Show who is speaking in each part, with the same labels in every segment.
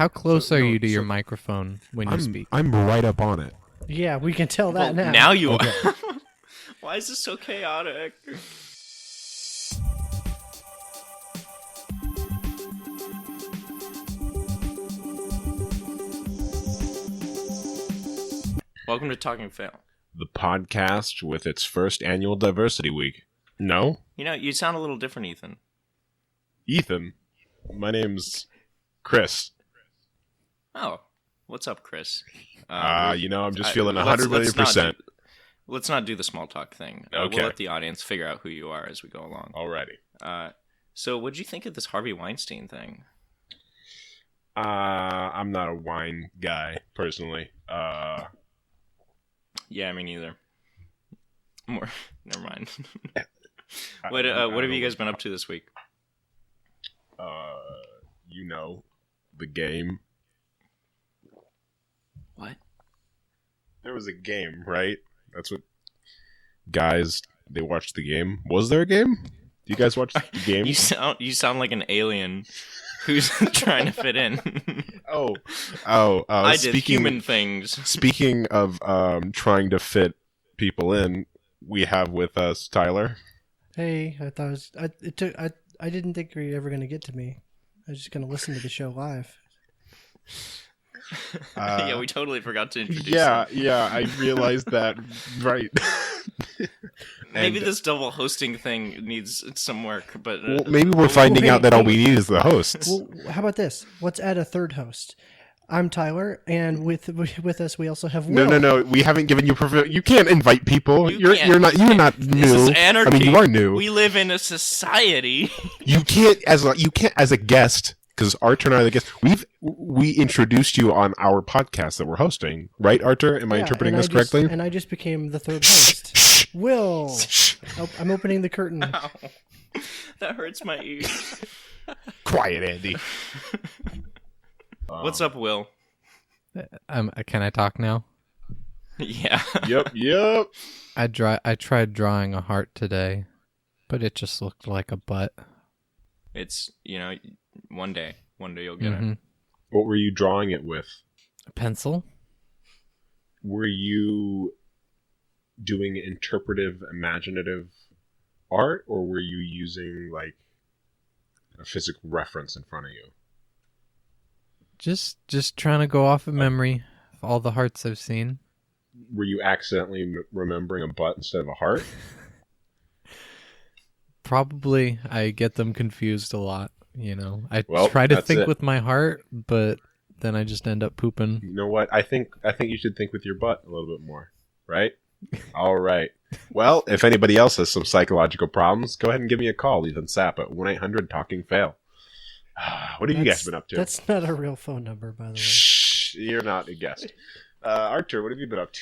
Speaker 1: How close are you to your microphone when you speak?
Speaker 2: I'm right up on it.
Speaker 3: Yeah, we can tell that now.
Speaker 4: Now you are. Why is this so chaotic? Welcome to Talking Fail.
Speaker 2: The podcast with its first annual Diversity Week. No?
Speaker 4: You know, you sound a little different, Ethan.
Speaker 2: Ethan? My name's Chris.
Speaker 4: Oh, what's up, Chris?
Speaker 2: I'm just feeling 100 million percent.
Speaker 4: Let's not do the small talk thing.
Speaker 2: Okay.
Speaker 4: We'll let the audience figure out who you are as we go along.
Speaker 2: Alrighty.
Speaker 4: So what'd you think of this Harvey Weinstein thing?
Speaker 2: I'm not a wine guy, personally.
Speaker 4: Yeah, me neither. Never mind. What have you guys been up to this week?
Speaker 2: The game.
Speaker 4: What?
Speaker 2: There was a game, right? That's what guys, they watched the game. Was there a game? Do you guys watch the game?
Speaker 4: You sound like an alien who's trying to fit in. I did human things.
Speaker 2: Speaking of trying to fit people in, we have with us Tyler.
Speaker 3: Hey, I didn't think you were ever going to get to me. I was just going to listen to the show live.
Speaker 4: Yeah, we totally forgot to introduce
Speaker 2: Yeah,
Speaker 4: him.
Speaker 2: I realized that. Right.
Speaker 4: Maybe this double hosting thing needs some work, but
Speaker 2: well, maybe we're finding out that all we need is the hosts.
Speaker 3: Well, how about this? Let's add a third host. I'm Tyler, and with us we also have Will.
Speaker 2: No. We haven't given you You can't invite people. You're not new.
Speaker 4: This is anarchy.
Speaker 2: I mean, you are new.
Speaker 4: We live in a society.
Speaker 2: You can't as a guest, because Artur and I are the guests. We introduced you on our podcast that we're hosting, right, Artur? Am I interpreting this correctly?
Speaker 3: And I just became the third host. Will, I'm opening the curtain.
Speaker 4: Ow. That hurts my ears.
Speaker 2: Quiet, Andy.
Speaker 4: What's up, Will?
Speaker 1: Can I talk now?
Speaker 4: Yeah.
Speaker 2: Yep.
Speaker 1: I tried drawing a heart today, but it just looked like a butt.
Speaker 4: It's, one day you'll get it.
Speaker 2: What were you drawing it with?
Speaker 1: A pencil?
Speaker 2: Were you doing interpretive, imaginative art, or were you using like a physical reference in front of you?
Speaker 1: Just trying to go off of memory of all the hearts I've seen.
Speaker 2: Were you accidentally remembering a butt instead of a heart?
Speaker 1: Probably. I get them confused a lot, I
Speaker 2: Well,
Speaker 1: try to
Speaker 2: that's
Speaker 1: think
Speaker 2: it.
Speaker 1: with my heart, but then I just end up pooping.
Speaker 2: You know what? I think you should think with your butt a little bit more, right? All right. Well, if anybody else has some psychological problems, go ahead and give me a call. Ethan Sapp at 1-800-TALKING-FAIL. What have you guys been up to?
Speaker 3: That's not a real phone number, by the way.
Speaker 2: Shh, you're not a guest. Artur, what have you been up to?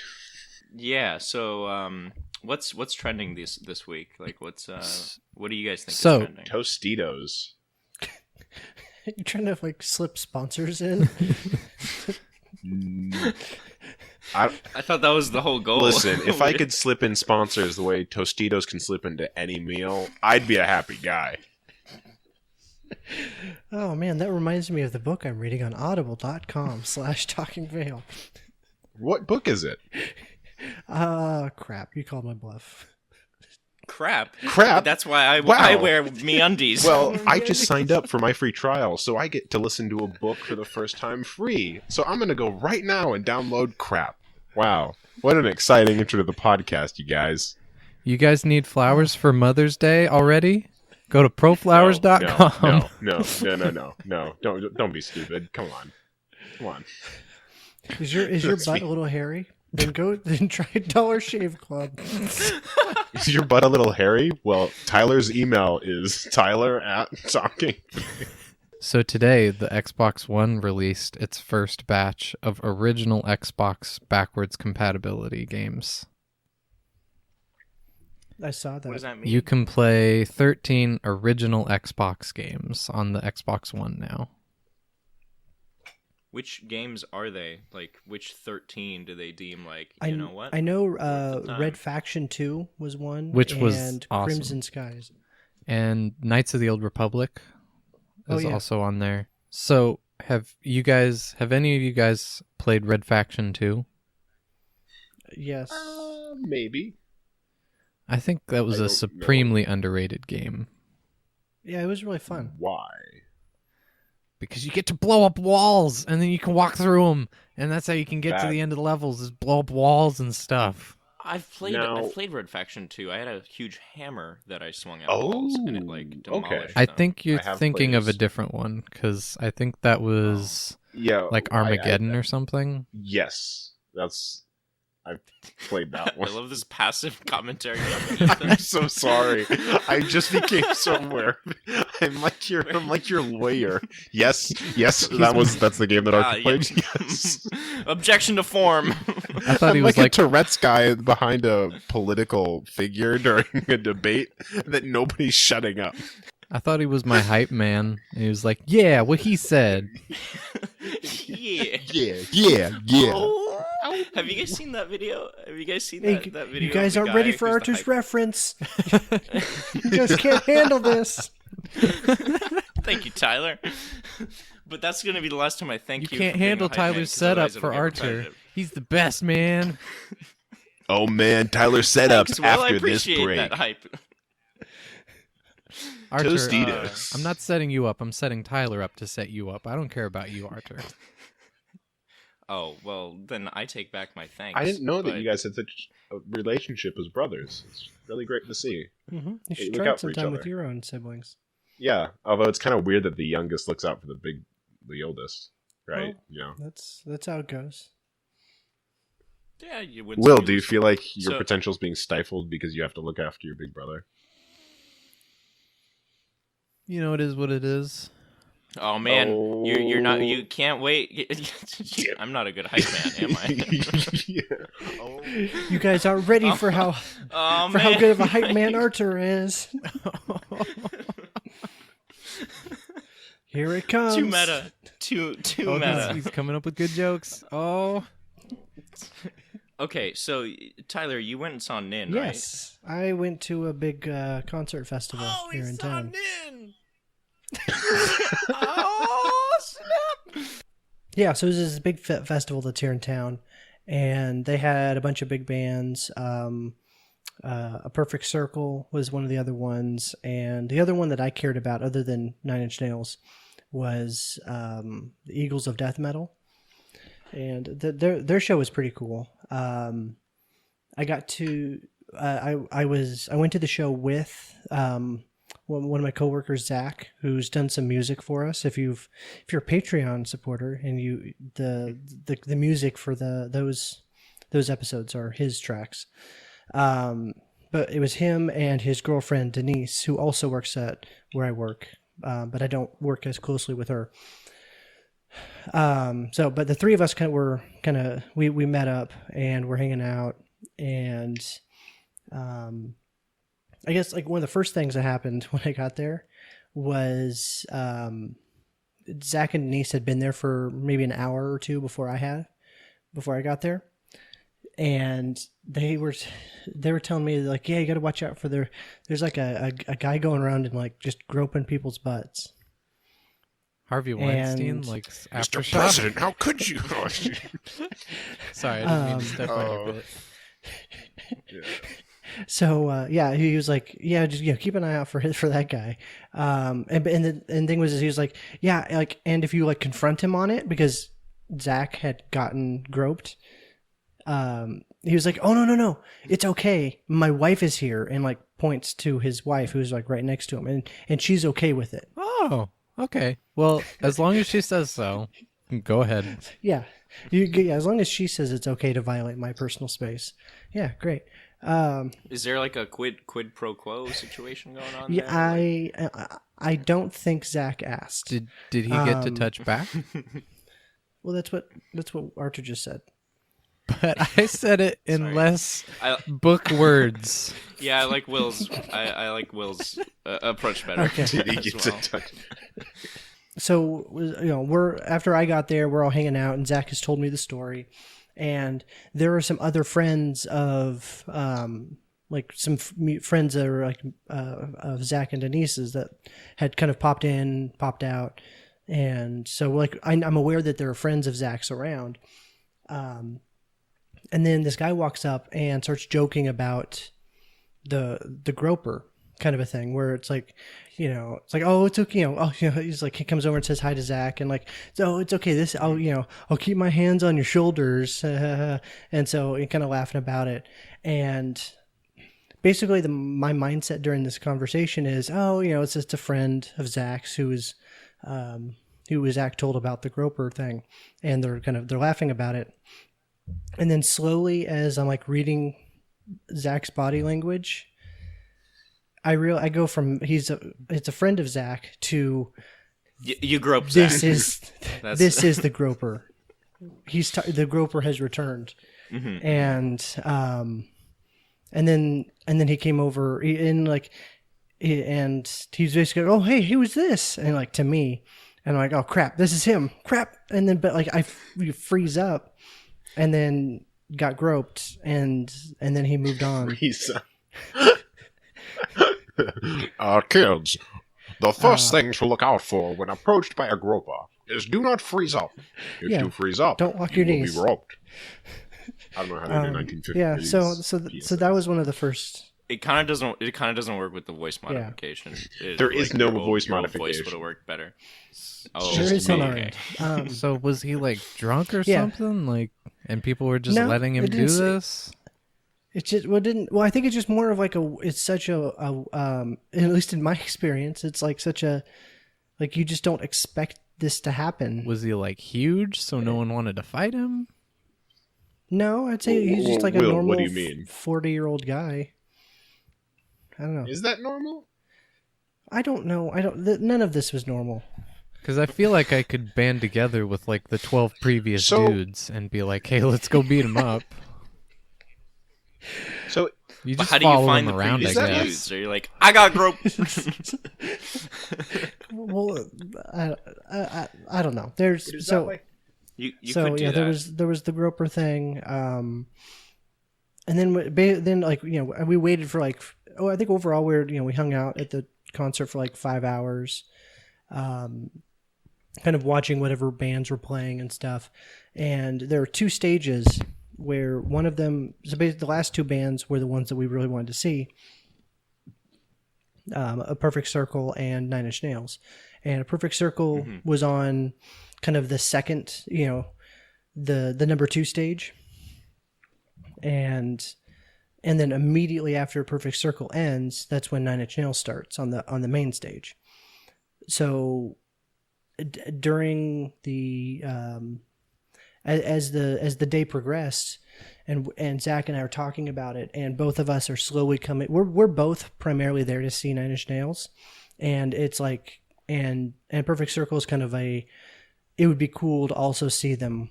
Speaker 4: Yeah, so what's trending this week? Like what do you guys think is
Speaker 1: So-
Speaker 4: trending?
Speaker 2: Tostitos.
Speaker 3: You trying to slip sponsors in?
Speaker 4: I thought that was the whole goal.
Speaker 2: Listen, if I could slip in sponsors the way Tostitos can slip into any meal, I'd be a happy guy.
Speaker 3: Oh man, that reminds me of the book I'm reading on audible.com/talkingveil.
Speaker 2: What book is it?
Speaker 3: Crap, you called my bluff.
Speaker 4: Crap.
Speaker 2: That's
Speaker 4: why I wear MeUndies.
Speaker 2: Well, I just signed up for my free trial, so I get to listen to a book for the first time free. So I'm going to go right now and download Crap. Wow. What an exciting intro to the podcast, you guys.
Speaker 1: You guys need flowers for Mother's Day already? Go to proflowers.com.
Speaker 2: No. Don't be stupid. Come on.
Speaker 3: Is your butt a little hairy? Then try Dollar Shave Club.
Speaker 2: Is your butt a little hairy? Well, Tyler's email is tyler@talking.
Speaker 1: So today, the Xbox One released its first batch of original Xbox backwards compatibility games.
Speaker 3: I saw that.
Speaker 4: What does that mean?
Speaker 1: You can play 13 original Xbox games on the Xbox One now.
Speaker 4: Which games are they? Like, which 13 do they deem like,
Speaker 3: I
Speaker 4: know what?
Speaker 3: I know
Speaker 4: Worth the time.
Speaker 3: Red Faction 2 was one.
Speaker 1: Which was
Speaker 3: and
Speaker 1: awesome.
Speaker 3: Crimson Skies.
Speaker 1: And Knights of the Old Republic is
Speaker 3: yeah.
Speaker 1: also on there. So Have any of you guys played Red Faction 2?
Speaker 3: Yes.
Speaker 2: Maybe.
Speaker 1: I think that was
Speaker 2: I
Speaker 1: a
Speaker 2: don't
Speaker 1: supremely underrated game
Speaker 3: Yeah, it was really fun.
Speaker 2: Why?
Speaker 1: because you get to blow up walls and then you can walk through them, and that's how you can get to
Speaker 2: That-
Speaker 1: the end of the levels is blow up walls and stuff.
Speaker 4: I've played Red Faction 2. I had a huge hammer that I swung at
Speaker 2: Oh,
Speaker 4: walls and it like demolished
Speaker 1: I
Speaker 4: them.
Speaker 1: think you're
Speaker 2: I have
Speaker 1: thinking
Speaker 2: played
Speaker 1: of a
Speaker 2: this.
Speaker 1: different one because I think that was
Speaker 2: Yeah.
Speaker 1: like Armageddon or something.
Speaker 2: Yes, I've played that
Speaker 4: I
Speaker 2: one.
Speaker 4: love this passive commentary.
Speaker 2: I'm so sorry. I just became so aware. I'm like your lawyer. Yes, that's the game that Arthur played. Yes.
Speaker 4: Objection to form.
Speaker 1: I thought he
Speaker 2: I'm
Speaker 1: was
Speaker 2: like
Speaker 1: like,
Speaker 2: a Tourette's guy behind a political figure during a debate that nobody's shutting up.
Speaker 1: I thought he was my hype man. And he was like, yeah, what he said.
Speaker 4: Yeah.
Speaker 2: Yeah.
Speaker 4: Oh. Have you guys seen that video? Have you guys seen
Speaker 3: Hey,
Speaker 4: that video?
Speaker 3: you guys
Speaker 4: of the
Speaker 3: aren't ready
Speaker 4: guy
Speaker 3: for
Speaker 4: who's the
Speaker 3: Arthur's
Speaker 4: hype-
Speaker 3: reference. You guys can't handle this.
Speaker 4: Thank you, Tyler. But that's going to be the last time I thank
Speaker 1: You
Speaker 4: you.
Speaker 1: can't
Speaker 4: for being
Speaker 1: handle
Speaker 4: a hype man,
Speaker 1: Tyler's
Speaker 4: 'cause
Speaker 1: setup
Speaker 4: otherwise it'll
Speaker 1: for
Speaker 4: get
Speaker 1: Arthur.
Speaker 4: repetitive.
Speaker 1: He's the best, man.
Speaker 2: Oh man, Tyler setups
Speaker 4: Thanks, Will. I
Speaker 2: after this
Speaker 4: appreciate
Speaker 2: break.
Speaker 4: that hype.
Speaker 1: Arthur,
Speaker 2: Tostitos.
Speaker 1: I'm not setting you up. I'm setting Tyler up to set you up. I don't care about you, Arthur.
Speaker 4: Oh, well, then I take back my thanks.
Speaker 2: I didn't know that
Speaker 4: but-
Speaker 2: you guys had such a relationship as brothers. It's really great to see.
Speaker 3: Mm-hmm. You
Speaker 2: Hey,
Speaker 3: should
Speaker 2: look
Speaker 3: try it
Speaker 2: out for each
Speaker 3: sometime with
Speaker 2: other.
Speaker 3: your own siblings.
Speaker 2: Yeah, although it's kind of weird that the youngest looks out for the oldest, right?
Speaker 3: That's how it goes.
Speaker 4: Yeah, you win.
Speaker 2: Will,
Speaker 4: some,
Speaker 2: do you
Speaker 4: lose
Speaker 2: feel like your
Speaker 4: So-
Speaker 2: potential is being stifled because you have to look after your big brother?
Speaker 1: You know, it is what it is.
Speaker 4: some. Oh man, you're not.
Speaker 2: Oh.
Speaker 4: You can't wait. I'm not a good hype man, am I?
Speaker 2: Yeah. Oh.
Speaker 3: You guys aren't ready for how
Speaker 4: Oh,
Speaker 3: for how
Speaker 4: man.
Speaker 3: good of a hype man Arthur is. Here it comes.
Speaker 4: Too meta. Too
Speaker 1: Oh,
Speaker 4: meta.
Speaker 1: he's coming up with good jokes. Oh,
Speaker 4: Okay, so Tyler, you went and saw Nin, right?
Speaker 3: Yes, I went to a big concert festival here in town.
Speaker 4: Nin. Oh snap!
Speaker 3: Yeah, so it was this big festival that's here in town, and they had a bunch of big bands. A Perfect Circle was one of the other ones, and the other one that I cared about, other than Nine Inch Nails, was the Eagles of Death Metal, and their show was pretty cool. I got to I went to the show with one of my coworkers, Zach, who's done some music for us. If you're a Patreon supporter and the music for those episodes are his tracks. But it was him and his girlfriend Denise, who also works at where I work, but I don't work as closely with her. But the three of us we met up and we're hanging out, and I guess like one of the first things that happened when I got there was Zach and Denise had been there for maybe an hour or two before I got there, and they were telling me like, yeah, you got to watch out for there's like a guy going around and like just groping people's butts.
Speaker 1: Harvey Weinstein,
Speaker 3: And-
Speaker 1: like
Speaker 2: Mr.
Speaker 1: aftershock.
Speaker 2: President, how could you?
Speaker 1: Sorry, I didn't mean to step on your bit.
Speaker 3: So he was like, yeah, just keep an eye out for that guy. And the thing was, he was like, yeah, like, and if you like confront him on it, because Zach had gotten groped, he was like, oh no, it's okay. My wife is here, and like points to his wife, who's like right next to him, and she's okay with it.
Speaker 1: Oh, okay. Well, as long as she says so, go ahead.
Speaker 3: Yeah, as long as she says it's okay to violate my personal space. Yeah, great.
Speaker 4: Is there like a quid pro quo situation going on?
Speaker 3: Yeah,
Speaker 4: there?
Speaker 3: I don't think Zach asked.
Speaker 1: Did he get to touch back?
Speaker 3: Well, that's what Arthur just said.
Speaker 1: But I said it in
Speaker 4: Sorry.
Speaker 1: less
Speaker 4: I,
Speaker 1: book words.
Speaker 4: yeah, I like Will's. I like Will's approach better.
Speaker 3: Okay.
Speaker 2: Did he
Speaker 4: as
Speaker 2: get to
Speaker 4: well.
Speaker 2: touch?
Speaker 3: So we're after I got there, we're all hanging out, and Zach has told me the story, and there are some other friends of like some friends that are like of Zach and Denise's that had kind of popped in, popped out, And so like I'm aware that there are friends of Zach's around. And then this guy walks up and starts joking about the groper kind of a thing, where it's like, it's like, oh, it's okay, he's like, he comes over and says hi to Zach, and like, so it's okay, I'll keep my hands on your shoulders, and so you're kind of laughing about it. And basically my mindset during this conversation is, it's just a friend of Zach's who Zach told about the groper thing, and they're laughing about it. And then slowly, as I'm like reading Zach's body language, I go from it's a friend of Zach to
Speaker 4: you grope Zach.
Speaker 3: This is the groper. The groper has returned, and then he came over and he's basically, oh hey, who is this? And like to me, and I'm like, oh crap, this is him, crap. And then but like I freeze up, and then got groped, and then he moved on.
Speaker 2: Kids, the first thing to look out for when approached by a groper is do not freeze up. If you freeze up,
Speaker 3: don't lock your knees.
Speaker 2: Will be roped. I don't know how to do 1950s.
Speaker 3: Yeah, so that was one of the first.
Speaker 4: It kind of doesn't work with the voice modification.
Speaker 2: There is no voice modification.
Speaker 4: Voice would have worked better. Oh,
Speaker 3: there is on our
Speaker 4: okay.
Speaker 3: end.
Speaker 1: So was he like drunk or
Speaker 3: Yeah.
Speaker 1: something? Like, and people were just
Speaker 3: No,
Speaker 1: letting him
Speaker 3: it
Speaker 1: do
Speaker 3: didn't say-
Speaker 1: this?
Speaker 3: It just I think it's just more of like it's such at least in my experience, it's like such a, like, you just don't expect this to happen.
Speaker 1: Was he like huge, so no one wanted to fight him?
Speaker 3: No, I'd say he's just like a
Speaker 2: Will,
Speaker 3: normal
Speaker 2: what do you mean?
Speaker 3: 40-year-old guy. I don't know.
Speaker 2: Is that normal?
Speaker 3: I don't know. None of this was normal.
Speaker 1: Because I feel like I could band together with like the 12 previous
Speaker 2: So-
Speaker 1: dudes and be like, hey, let's go beat him up.
Speaker 2: So
Speaker 1: You
Speaker 4: But
Speaker 1: just
Speaker 4: how do you
Speaker 1: follow
Speaker 4: find
Speaker 1: him
Speaker 4: the
Speaker 1: around, I
Speaker 4: previous
Speaker 1: guess.
Speaker 4: dudes? So you're like, I got groped.
Speaker 3: Well, I don't know. There's
Speaker 2: is
Speaker 3: so
Speaker 2: that like?
Speaker 4: You
Speaker 3: so
Speaker 4: could do
Speaker 3: yeah,
Speaker 4: that.
Speaker 3: there was the groper thing, and then like we waited for like I think overall we hung out at the concert for like 5 hours, kind of watching whatever bands were playing and stuff. And there were two stages where one of them, so basically the last two bands were the ones that we really wanted to see. A Perfect Circle and Nine Inch Nails. And A Perfect Circle was on kind of the second, the number 2 stage. And then immediately after A Perfect Circle ends, that's when Nine Inch Nails starts on the main stage. So during the as the day progressed, and Zach and I were talking about it, and both of us are slowly coming. We're both primarily there to see Nine Inch Nails, and it's like and Perfect Circle is kind of it would be cool to also see them.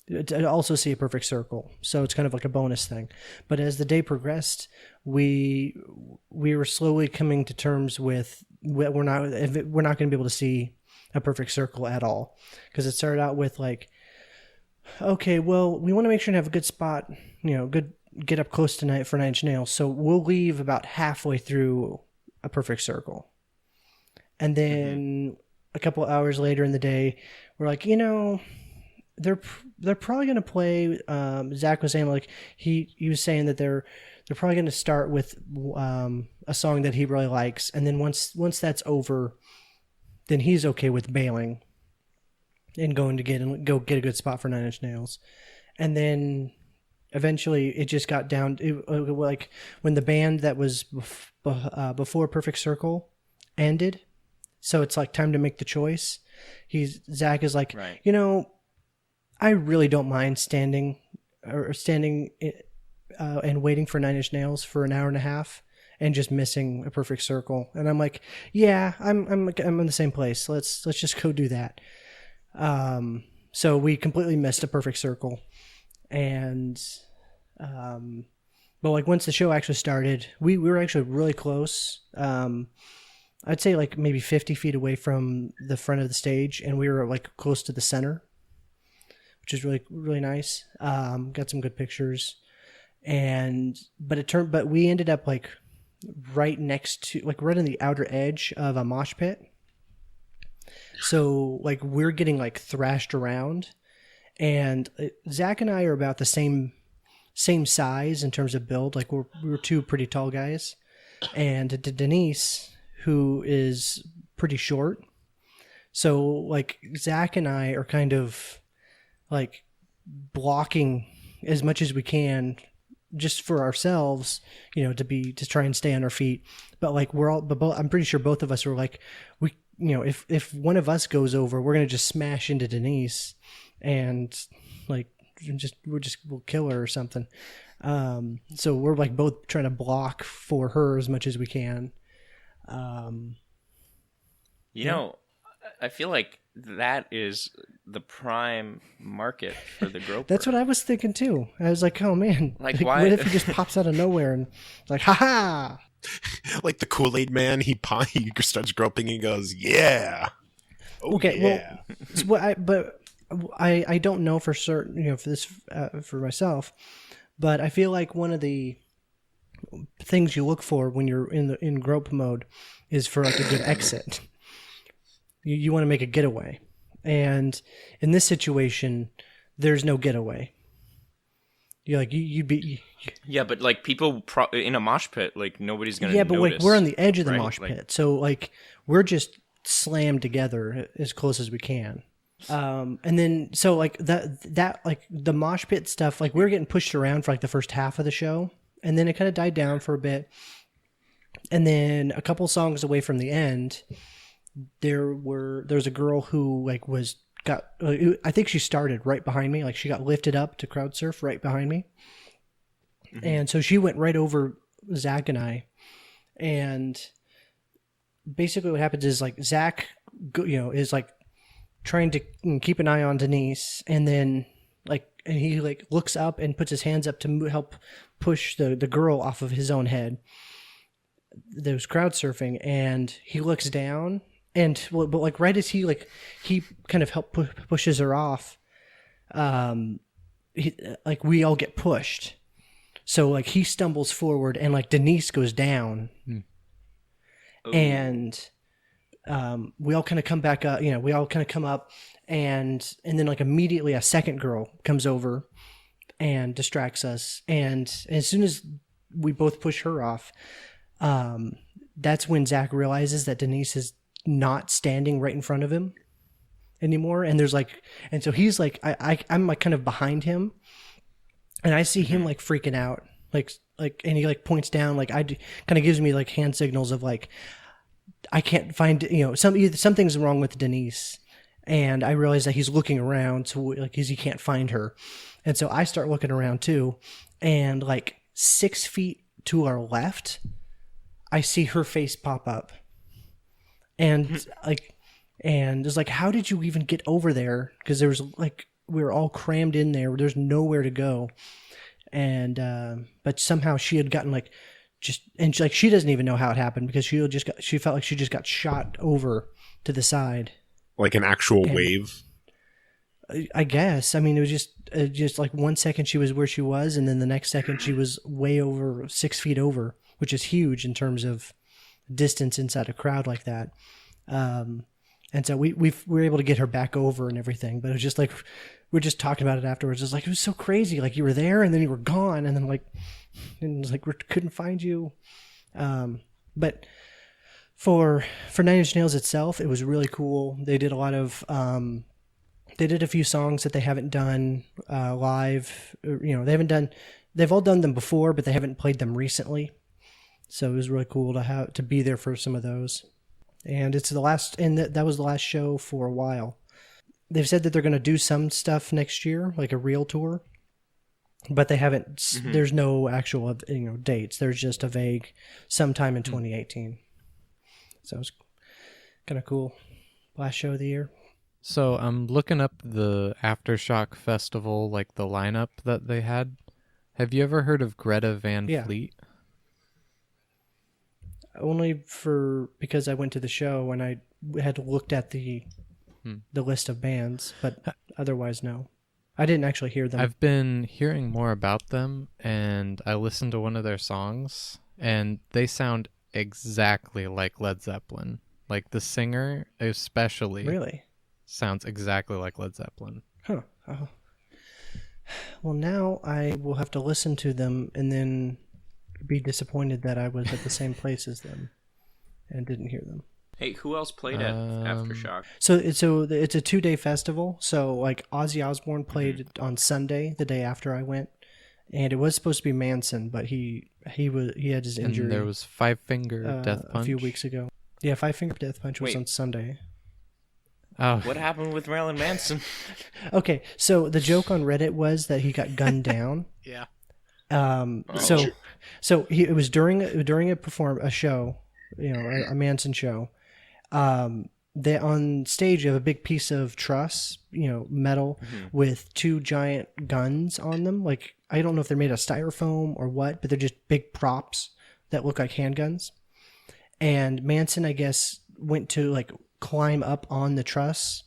Speaker 3: To also see A Perfect Circle, so it's kind of like a bonus thing. But as the day progressed, we were slowly coming to terms with we're not going to be able to see A Perfect Circle at all, because it started out with like, okay, well, we want to make sure to have a good spot, good get up close tonight for Nine Inch Nails, so we'll leave about halfway through A Perfect Circle, and then a couple hours later in the day, we're like, they're probably going to play. Zach was saying like he was saying that they're probably going to start with a song that he really likes, and then once that's over, then he's okay with bailing and going to get a good spot for Nine Inch Nails. And then eventually it just got down like when the band that was before Perfect Circle ended, so it's like time to make the choice. Zach is like,
Speaker 4: Right.
Speaker 3: I really don't mind standing and waiting for Nine Inch Nails for an hour and a half and just missing A Perfect Circle. And I'm like, yeah, I'm in the same place. Let's just go do that. So we completely missed A Perfect Circle, and but like once the show actually started, we were actually really close. I'd say like maybe 50 feet away from the front of the stage, and we were like close to the center, which is really, really nice. Got some good pictures, but we ended up like right next to, like right on the outer edge of a mosh pit. So like we're getting like thrashed around, and Zach and I are about the same size in terms of build. Like we're two pretty tall guys, and Denise, who is pretty short. So like Zach and I are kind of like blocking as much as we can just for ourselves, to try and stay on our feet. But like I'm pretty sure both of us are like, if one of us goes over, we're going to just smash into Denise and like, we'll kill her or something. So we're like both trying to block for her as much as we can.
Speaker 4: I feel like that is the prime market for the groper.
Speaker 3: That's what I was thinking too. I was like, oh man,
Speaker 4: like why?
Speaker 3: What if he just pops out of nowhere and like, haha?
Speaker 2: Like the Kool-Aid man, he starts groping and goes, yeah. Oh,
Speaker 3: okay,
Speaker 2: yeah.
Speaker 3: well, I don't know for certain, for this for myself, but I feel like one of the things you look for when you're in grope mode is for like a good exit. You want to make a getaway, and in this situation, there's no getaway. You're like you'd be.
Speaker 4: Yeah, but like people in a mosh pit, like nobody's gonna.
Speaker 3: Yeah, but
Speaker 4: notice,
Speaker 3: like we're on the edge of the
Speaker 4: right?
Speaker 3: mosh pit, so like we're just slammed together as close as we can. And then so like that like the mosh pit stuff, like we were getting pushed around for like the first half of the show, and then it kind of died down for a bit, and then a couple songs away from the end. There's a girl who like I think she started right behind me. Like she got lifted up to crowd surf right behind me. Mm-hmm. And so she went right over Zach and I. And basically what happens is like Zach, is like trying to keep an eye on Denise. And then and he like looks up and puts his hands up to help push the girl off of his own head. There was crowd surfing, and he looks down. And but like right as he kind of pushes her off, we all get pushed. So like he stumbles forward, and like Denise goes down, and we all kind of come back up. We all kind of come up, and then like immediately a second girl comes over and distracts us. And as soon as we both push her off, that's when Zach realizes that Denise is not standing right in front of him anymore, and so he's like I'm like kind of behind him, and I see him like freaking out, like and he like points down, like kind of gives me like hand signals of like I can't find something's wrong with Denise, and I realize that he's looking around, so like he can't find her, and so I start looking around too, and like 6 feet to our left, I see her face pop up. And it's like, how did you even get over there? Because there was like, we were all crammed in there. There's nowhere to go. And, but somehow she had gotten she doesn't even know how it happened, because she felt like she just got shot over to the side.
Speaker 2: Like an actual wave?
Speaker 3: I guess. I mean, it was just like 1 second she was where she was, and then the next second she was way over 6 feet over, which is huge in terms of distance inside a crowd like that. And so we were able to get her back over and everything, but it was just like, we're just talking about it afterwards. It's like, it was so crazy. Like you were there and then you were gone, and then it was like, we couldn't find you. But for Nine Inch Nails itself, it was really cool. They did a lot of, they did a few songs that they haven't done, live, they've all done them before, but they haven't played them recently. So it was really cool to be there for some of those. And it's the last, and that was the last show for a while. They've said that they're going to do some stuff next year, like a real tour, but they haven't. Mm-hmm. There's no actual dates. There's just a vague sometime in 2018. So it's kind of cool. Last show of the year.
Speaker 1: So I'm looking up the Aftershock Festival, like the lineup that they had. Have you ever heard of Greta Van Fleet?
Speaker 3: Only because I went to the show and I had looked at the list of bands, but otherwise no. I didn't actually hear them.
Speaker 1: I've been hearing more about them, and I listened to one of their songs, and they sound exactly like Led Zeppelin. Like the singer, especially,
Speaker 3: Really?
Speaker 1: sounds exactly like Led Zeppelin.
Speaker 3: Huh. Oh. Well, now I will have to listen to them and then be disappointed that I was at the same place as them and didn't hear them.
Speaker 4: Hey, who else played at Aftershock?
Speaker 3: So it's a 2-day festival. So like Ozzy Osbourne played on Sunday, the day after I went, and it was supposed to be Manson, but he had his injury.
Speaker 1: And there was Five Finger Death Punch
Speaker 3: a few weeks ago. Yeah, Five Finger Death Punch was
Speaker 4: Wait.
Speaker 3: on Sunday.
Speaker 1: Oh,
Speaker 4: What happened with Marilyn Manson?
Speaker 3: Okay, so the joke on Reddit was that he got gunned down.
Speaker 1: yeah.
Speaker 3: It was during a show, a Manson show. They on stage you have a big piece of truss, metal with 2 giant guns on them. Like I don't know if they're made of styrofoam or what, but they're just big props that look like handguns. And Manson, I guess, went to like climb up on the truss,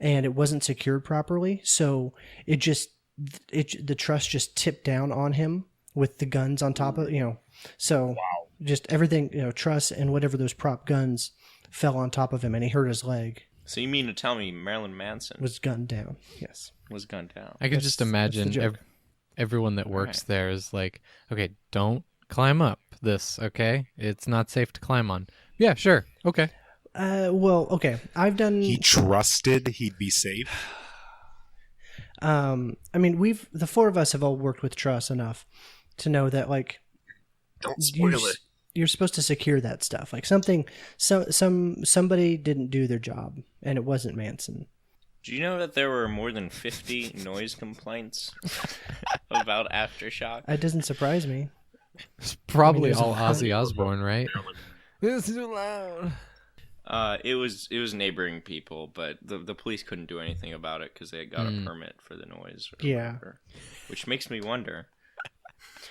Speaker 3: and it wasn't secured properly, so the truss just tipped down on him with the guns on top of So just everything, truss and whatever those prop guns fell on top of him, and he hurt his leg.
Speaker 4: So you mean to tell me Marilyn Manson
Speaker 3: Was gunned down. Yes.
Speaker 4: was gunned down?
Speaker 1: I could
Speaker 3: That's-
Speaker 1: just
Speaker 3: that's the
Speaker 1: imagine
Speaker 3: joke.
Speaker 1: everyone that works
Speaker 4: Alright.
Speaker 1: there is like, okay, don't climb up this, okay? It's not safe to climb on. Yeah, sure. Okay.
Speaker 3: Well, okay. I've done.
Speaker 5: He trusted he'd be safe.
Speaker 3: I mean, the 4 of us have all worked with truss enough to know that like
Speaker 5: Don't
Speaker 3: you're,
Speaker 5: spoil it.
Speaker 3: you're supposed to secure that stuff. Like somebody didn't do their job, and it wasn't Manson.
Speaker 4: Do you know that there were more than 50 noise complaints about Aftershock?
Speaker 3: It doesn't surprise me.
Speaker 1: It's probably
Speaker 3: there's a
Speaker 1: all
Speaker 3: lot.
Speaker 1: Ozzy Osbourne, right? It's too loud.
Speaker 4: It was neighboring people, but the police couldn't do anything about it because they had got a permit for the noise. Or
Speaker 3: Yeah.
Speaker 4: whatever. Which makes me wonder,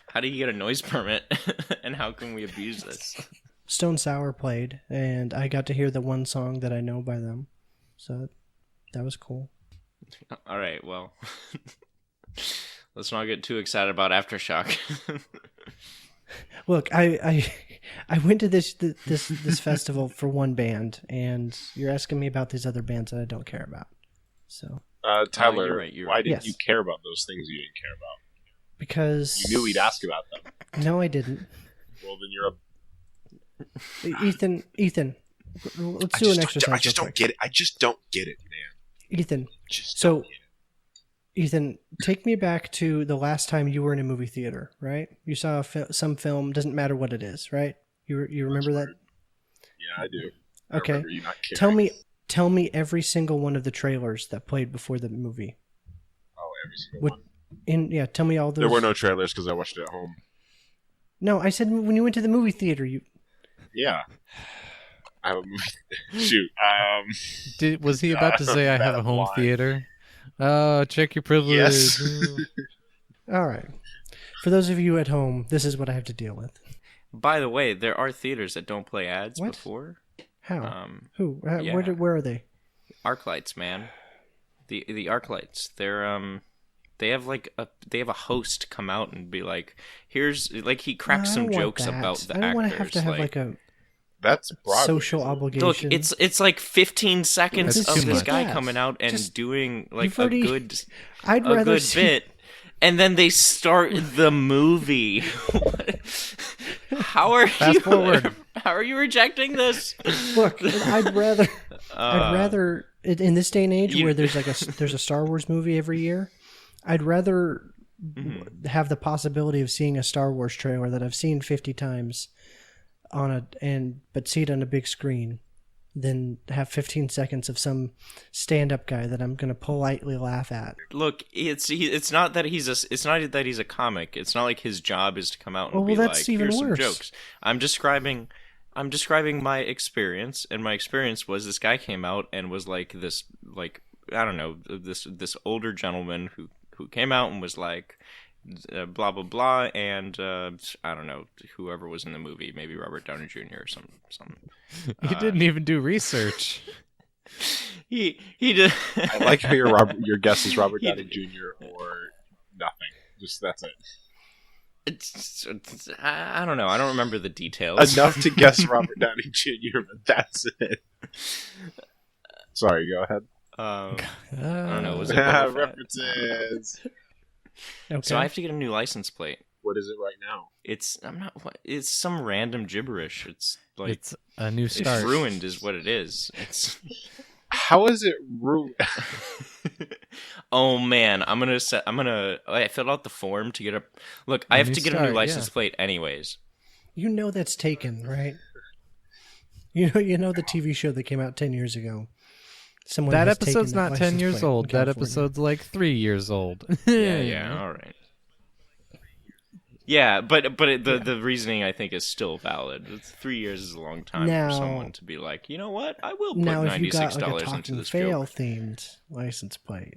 Speaker 4: how do you get a noise permit, and how can we abuse this?
Speaker 3: Stone Sour played, and I got to hear the one song that I know by them, so that was cool.
Speaker 4: All right, well, let's not get too excited about Aftershock.
Speaker 3: Look, I went to this festival for one band, and you're asking me about these other bands that I don't care about. So
Speaker 2: Tyler,
Speaker 4: you're right, you're
Speaker 2: why
Speaker 4: right.
Speaker 2: didn't
Speaker 3: Yes.
Speaker 2: you care about those things you didn't care about?
Speaker 3: because
Speaker 2: You knew we'd ask about them.
Speaker 3: No, I didn't.
Speaker 2: Well, then you're a.
Speaker 3: Ethan, let's
Speaker 5: I
Speaker 3: do an
Speaker 5: just,
Speaker 3: exercise.
Speaker 5: I just
Speaker 3: real
Speaker 5: don't
Speaker 3: quick.
Speaker 5: get it. I just don't get it, man.
Speaker 3: Ethan,
Speaker 5: Just
Speaker 3: So-
Speaker 5: don't get it.
Speaker 3: Ethan, take me back to the last time you were in a movie theater, right? You saw some film, doesn't matter what it is, right? You remember that?
Speaker 2: Yeah, I do. I
Speaker 3: Okay.
Speaker 2: remember you not caring.
Speaker 3: Tell me every single one of the trailers that played before the movie.
Speaker 2: Oh, every single
Speaker 3: What-
Speaker 2: one.
Speaker 3: Tell me all those.
Speaker 2: There were no trailers because I watched it at home.
Speaker 3: No, I said when you went to the movie theater, you.
Speaker 2: Yeah. I have a movie. Shoot.
Speaker 1: Was he about to say I have a home
Speaker 2: Line.
Speaker 1: theater? Check your privilege.
Speaker 2: Yes.
Speaker 3: All right. For those of you at home, this is what I have to deal with.
Speaker 4: By the way, there are theaters that don't play ads
Speaker 3: What?
Speaker 4: before.
Speaker 3: How?
Speaker 4: Um,
Speaker 3: Who?
Speaker 4: yeah.
Speaker 3: Where are they?
Speaker 4: ArcLights, man. The ArcLights. They have a host come out and be like, here's like he cracks
Speaker 3: I
Speaker 4: some
Speaker 3: don't want
Speaker 4: jokes
Speaker 3: that.
Speaker 4: about the
Speaker 3: I don't want
Speaker 4: actors.
Speaker 3: to have to have like a
Speaker 2: That's Broadway.
Speaker 3: social
Speaker 2: isn't it?
Speaker 3: obligation.
Speaker 4: Look, it's like 15 seconds
Speaker 1: That's
Speaker 4: of
Speaker 1: too
Speaker 4: this
Speaker 1: much.
Speaker 4: guy
Speaker 3: Yeah.
Speaker 4: coming out and
Speaker 3: Just-
Speaker 4: doing like
Speaker 3: you've already-
Speaker 4: a good
Speaker 3: I'd rather
Speaker 4: good
Speaker 3: see.
Speaker 4: bit, and then they start the movie. How are
Speaker 1: Fast
Speaker 4: you?
Speaker 1: forward.
Speaker 4: How are you rejecting this?
Speaker 3: Look, I'd rather in this day and age
Speaker 4: you-
Speaker 3: where there's there's a Star Wars movie every year, I'd rather have the possibility of seeing a Star Wars trailer that I've seen 50 times but see it on a big screen than have 15 seconds of some stand-up guy that I'm going to politely laugh at.
Speaker 4: Look, it's not that he's a comic. It's not like his job is to come out and
Speaker 3: Oh,
Speaker 4: be
Speaker 3: well, that's
Speaker 4: like,
Speaker 3: even
Speaker 4: here's
Speaker 3: worse.
Speaker 4: some jokes. I'm describing my experience, and my experience was this guy came out and was like this, like, I don't know, this older gentleman who came out and was like, blah blah blah, and I don't know, whoever was in the movie, maybe Robert Downey Jr. or some.
Speaker 1: He didn't even do research.
Speaker 4: He did.
Speaker 2: I like how your guess is Robert Downey Jr. or nothing. Just that's it.
Speaker 4: I don't know. I don't remember the details.
Speaker 2: Enough to guess Robert Downey Jr., but that's it. Sorry, go ahead.
Speaker 4: I don't know. Was it Boba Fett?
Speaker 2: References.
Speaker 3: Okay.
Speaker 4: So I have to get a new license plate.
Speaker 2: What is it right now?
Speaker 4: It's some random gibberish. It's like
Speaker 1: It's a new
Speaker 4: it's
Speaker 1: start.
Speaker 4: ruined, is what it is. It's
Speaker 2: How is it ruined?
Speaker 4: oh man, I filled out the form to get a look. I
Speaker 1: A
Speaker 4: have
Speaker 1: new
Speaker 4: to get a
Speaker 1: start,
Speaker 4: new license
Speaker 1: yeah.
Speaker 4: plate anyways.
Speaker 3: You know that's taken, right? You know the TV show that came out 10 years ago. Someone
Speaker 1: That
Speaker 3: has taken
Speaker 1: episode's
Speaker 3: that
Speaker 1: not 10
Speaker 3: license
Speaker 1: years
Speaker 3: plate in
Speaker 1: old. That
Speaker 3: California.
Speaker 1: episode's like 3 years old.
Speaker 4: Yeah, all right. Yeah, but the reasoning I think is still valid. 3 years is a long time
Speaker 3: Now-
Speaker 4: for someone to be like, you know what, I will put
Speaker 3: Now, if you got
Speaker 4: $96
Speaker 3: like a
Speaker 4: into
Speaker 3: talking
Speaker 4: this
Speaker 3: fail
Speaker 4: joke.
Speaker 3: themed license plate,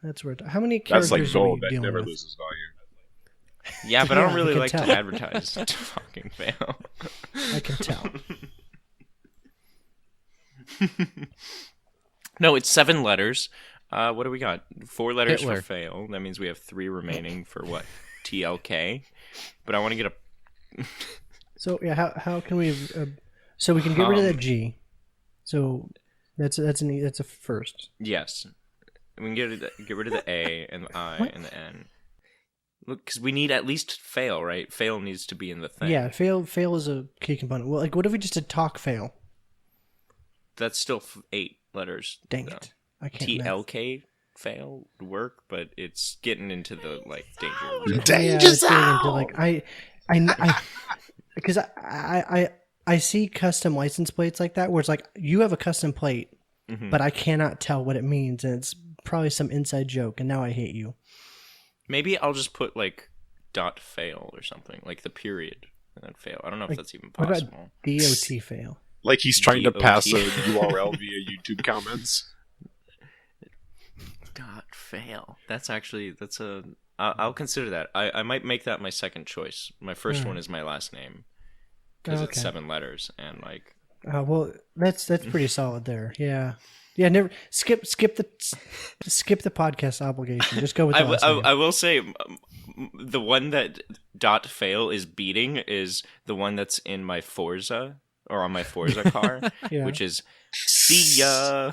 Speaker 3: that's where. How many
Speaker 2: That's
Speaker 3: characters
Speaker 2: like
Speaker 3: are we
Speaker 2: gold that
Speaker 3: dealing
Speaker 2: never
Speaker 3: with?
Speaker 2: loses value.
Speaker 4: Yeah, but I
Speaker 3: Yeah,
Speaker 4: don't
Speaker 3: I
Speaker 4: really
Speaker 3: can
Speaker 4: like
Speaker 3: tell.
Speaker 4: to advertise talking fail.
Speaker 3: I can tell.
Speaker 4: No, it's 7 letters. What do we got? 4 letters
Speaker 1: Hitler.
Speaker 4: for fail. That means we have 3 remaining for what? TLK. But I want to get a.
Speaker 3: So yeah, how can we? So we can get rid of that
Speaker 4: Um,
Speaker 3: G. So that's a first.
Speaker 4: Yes, we can get rid of the A and the I
Speaker 3: What?
Speaker 4: and the N. Look, because we need at least fail, right? Fail needs to be in the thing.
Speaker 3: Yeah, fail is a key component. Well, like what if we just did talk fail?
Speaker 4: That's still 8 letters.
Speaker 3: Dang
Speaker 4: though.
Speaker 3: it, I can't. math.
Speaker 4: TLK fail would work, but it's getting into the like danger.
Speaker 2: The
Speaker 4: zone.
Speaker 2: danger
Speaker 3: it's getting into,
Speaker 2: zone!
Speaker 3: like I because I see custom license plates like that where it's like you have a custom plate,
Speaker 4: Mhm.
Speaker 3: but I cannot tell what it means, and it's probably some inside joke, and now I hate you.
Speaker 4: Maybe I'll just put like dot fail or something, like the period and then fail. I don't know if
Speaker 3: Like,
Speaker 4: that's even
Speaker 3: what about
Speaker 4: possible.
Speaker 3: DOT fail.
Speaker 2: Like he's trying to pass a
Speaker 4: DOT.
Speaker 2: URL via YouTube comments.
Speaker 4: Dot fail. That's a. I'll consider that. I might make that my second choice. My first
Speaker 3: Alright.
Speaker 4: one is my last name because it's
Speaker 3: Okay.
Speaker 4: 7 letters and like.
Speaker 3: Well, that's pretty solid there. Yeah. Never skip the podcast obligation. Just go with the last name.
Speaker 4: I will say the one that dot fail is beating is the one that's in my Forza or on my Forza car,
Speaker 3: Yeah.
Speaker 4: which is see ya.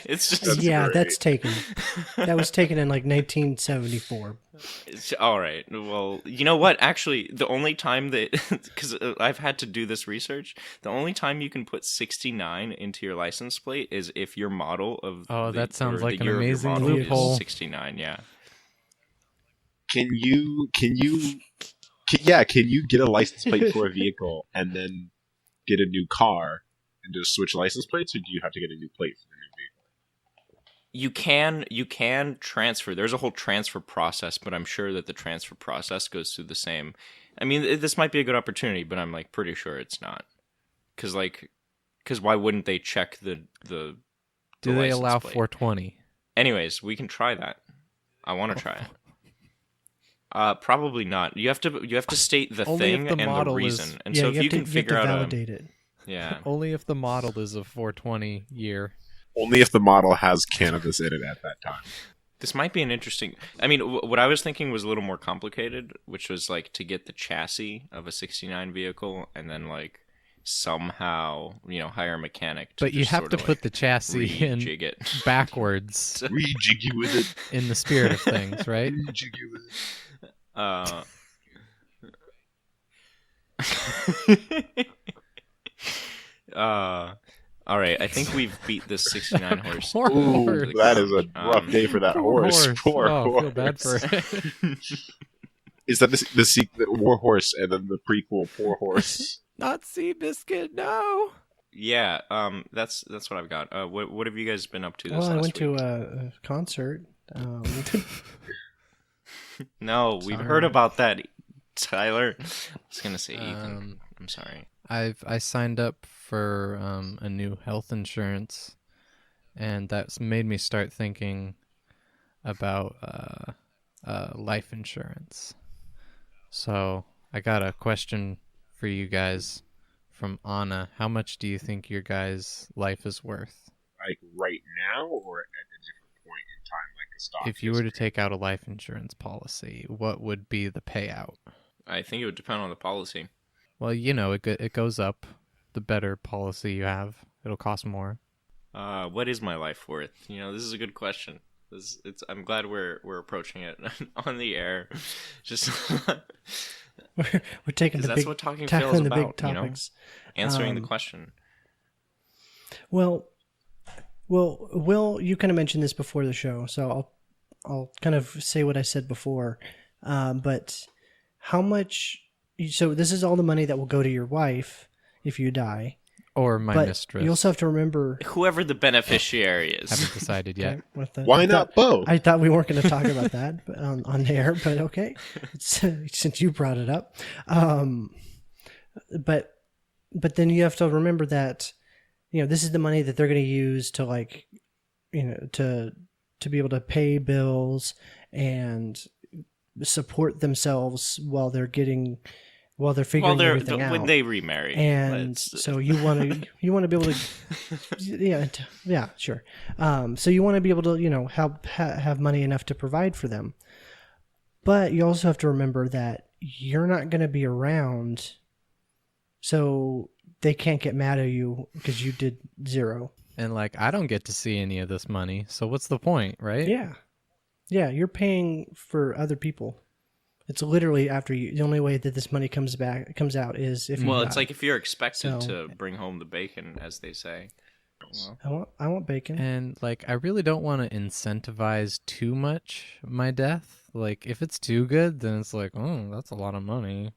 Speaker 4: It's just
Speaker 2: That's
Speaker 3: yeah,
Speaker 2: great.
Speaker 3: that's taken. That was taken in like 1974.
Speaker 4: all right. Well, you know what? Actually, the only time that because I've had to do this research, the only time you can put 69 into your license plate is if your model of
Speaker 1: Oh, that sounds
Speaker 4: or
Speaker 1: like
Speaker 4: the
Speaker 1: an
Speaker 4: year of your
Speaker 1: amazing
Speaker 4: model
Speaker 1: loophole.
Speaker 4: is 69. Yeah.
Speaker 2: Can you get a license plate for a vehicle and then get a new car and just switch license plates, or do you have to get a new plate for the new vehicle?
Speaker 4: You can transfer. There's a whole transfer process, but I'm sure that the transfer process goes through the same. I mean, this might be a good opportunity, but I'm like pretty sure it's not. Because why wouldn't they check the
Speaker 1: Do they
Speaker 4: license
Speaker 1: allow
Speaker 4: plate?
Speaker 1: 420?
Speaker 4: Anyways, we can try that. I want to try it. Probably not. You have to state the
Speaker 1: Only if
Speaker 4: thing
Speaker 1: the
Speaker 4: and the
Speaker 1: model is-
Speaker 4: reason. And
Speaker 3: Yeah,
Speaker 4: so if you can
Speaker 3: have
Speaker 4: figure
Speaker 3: to
Speaker 4: out
Speaker 3: validate it.
Speaker 4: yeah.
Speaker 1: Only if the model is a 420 year.
Speaker 2: Only if the model has cannabis in it at that time.
Speaker 4: This might be an interesting. I mean, what I was thinking was a little more complicated, which was like to get the chassis of a '69 vehicle and then like somehow hire a mechanic. To
Speaker 1: But you
Speaker 4: just
Speaker 1: have
Speaker 4: sort
Speaker 1: to
Speaker 4: of,
Speaker 1: put the chassis in
Speaker 4: rejig it.
Speaker 1: backwards
Speaker 2: Rejig you with it.
Speaker 1: in the spirit of things, right?
Speaker 2: Rejig you with it.
Speaker 4: All right. I think we've beat this 69 horse.
Speaker 1: Poor
Speaker 2: Ooh,
Speaker 1: horse.
Speaker 2: that is a rough day for that
Speaker 1: Poor
Speaker 2: horse. Poor
Speaker 1: oh, I
Speaker 2: horse.
Speaker 1: feel bad for it.
Speaker 2: Is that the sequel, War Horse, and then the prequel, Poor Horse?
Speaker 1: Not Seabiscuit, no.
Speaker 4: Yeah. That's what I've got. What have you guys been up to this
Speaker 3: Well, I
Speaker 4: last
Speaker 3: went to
Speaker 4: week?
Speaker 3: a concert.
Speaker 4: No, we've
Speaker 1: Sorry.
Speaker 4: heard about that, Tyler. I was gonna say Ethan. I'm sorry.
Speaker 1: I signed up for a new health insurance, and that's made me start thinking about life insurance. So I got a question for you guys from Anna. How much do you think your guys' life is worth?
Speaker 2: Like right now, or at a different point in time, like a stock?
Speaker 1: If you were to
Speaker 2: history?
Speaker 1: take out a life insurance policy, what would be the payout?
Speaker 4: I think it would depend on the policy.
Speaker 1: Well, you know, it goes up. The better policy you have, it'll cost more.
Speaker 4: What is my life worth? You know, this is a good question. I'm glad we're approaching it on the air. Just
Speaker 3: We're taking the
Speaker 4: that's
Speaker 3: big,
Speaker 4: what Talking
Speaker 3: tackling
Speaker 4: Fail is
Speaker 3: the
Speaker 4: about.
Speaker 3: big topics.
Speaker 4: Answering the question.
Speaker 3: Well, Will, you kind of mentioned this before the show, so I'll kind of say what I said before. But how much? So this is all the money that will go to your wife if you die.
Speaker 1: Or my
Speaker 3: But
Speaker 1: mistress.
Speaker 3: you also have to remember.
Speaker 4: Whoever the beneficiary is.
Speaker 1: Haven't decided yet.
Speaker 3: Okay, with the-
Speaker 2: Why not both?
Speaker 3: I thought we weren't going to talk about that on the air, but okay, since you brought it up. But then you have to remember that, you know, this is the money that they're going to use to, like, you know, to be able to pay bills and support themselves while they're figuring everything out.
Speaker 4: when they remarry.
Speaker 3: And so you want to be able to, yeah, sure. So you want to be able to, you know, have money enough to provide for them. But you also have to remember that you're not going to be around, so they can't get mad at you because you did zero.
Speaker 1: And like, I don't get to see any of this money, so what's the point, right?
Speaker 3: Yeah, you're paying for other people. It's literally after you. The only way that this money comes out is if you
Speaker 4: Well,
Speaker 3: die.
Speaker 4: it's like if you're expected
Speaker 3: So-
Speaker 4: to bring home the bacon, as they say. Well,
Speaker 3: I want bacon.
Speaker 1: And like, I really don't want to incentivize too much my death. Like, if it's too good, then it's like, oh, that's a lot of money.